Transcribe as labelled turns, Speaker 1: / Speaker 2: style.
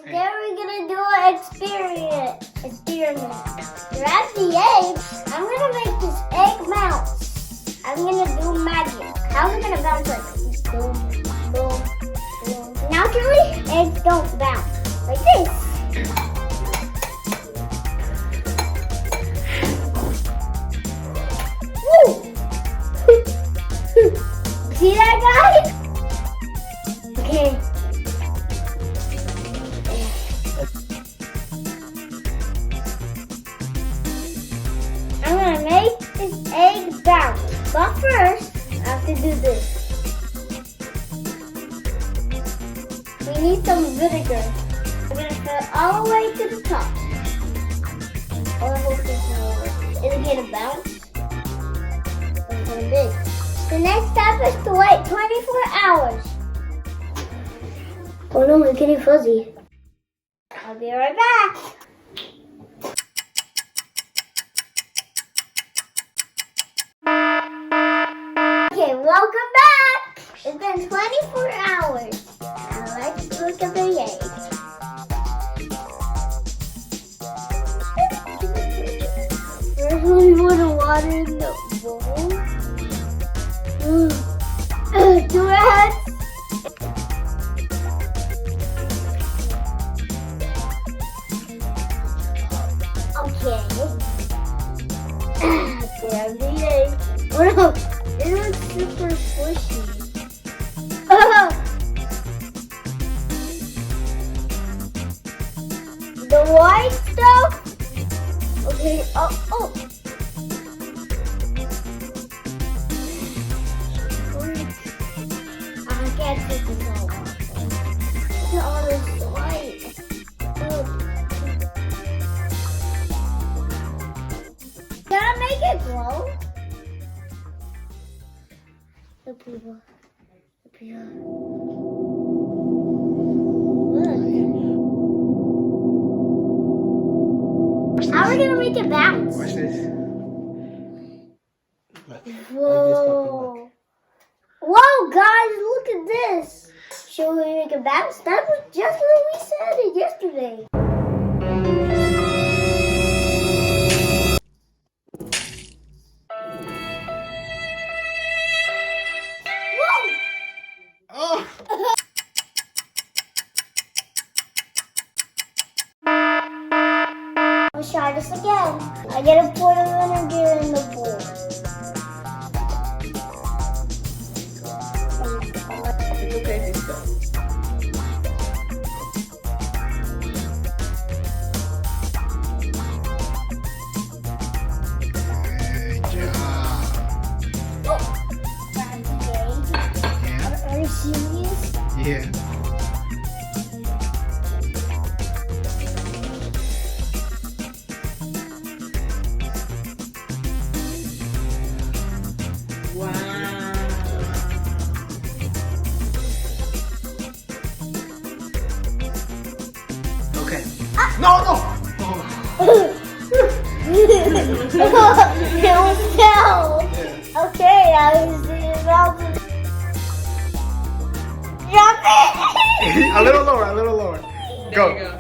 Speaker 1: Today we're gonna do an experiment. Grab the egg. I'm gonna make this egg bounce. I'm gonna do magic. How's it gonna bounce like boom, boom, boom? Naturally, eggs don't bounce like this. Woo! See that, guys? Okay. I'm gonna make this egg bounce. But first, I have to do this. We need some vinegar. I'm gonna fill it all the way to the top. Oh, I hope this will work. Is it gonna bounce? It's gonna be. The next step is to wait 24 hours. Oh no, it's getting fuzzy. I'll be right back. Okay, welcome back. It's been 24 hours. Now let's look at the egg. First we put the water in the bowl. Do it. Okay. Grab the egg. Oh no, it looks super squishy. The white stuff? Okay, oh. I can't take this all off. Look at all this white. Gotta make it glow. The people. How are we gonna make it bounce?
Speaker 2: Watch this.
Speaker 1: Whoa. Whoa, guys, look at this. Should we make it bounce? That was just what we said it yesterday. Whoa!
Speaker 2: Oh!
Speaker 1: Let's try this again. I gotta pour the vinegar in the bowl.
Speaker 2: It's okay if you stop. Good job.
Speaker 1: Oh! Grab the egg.
Speaker 2: Yeah.
Speaker 1: Are you serious?
Speaker 2: Yeah.
Speaker 3: Wow.
Speaker 2: Okay. No!
Speaker 1: It was hell.
Speaker 2: Yeah.
Speaker 1: Okay, I was about to drop it.
Speaker 2: A little lower, a little lower.
Speaker 3: There
Speaker 2: Go.
Speaker 3: you go.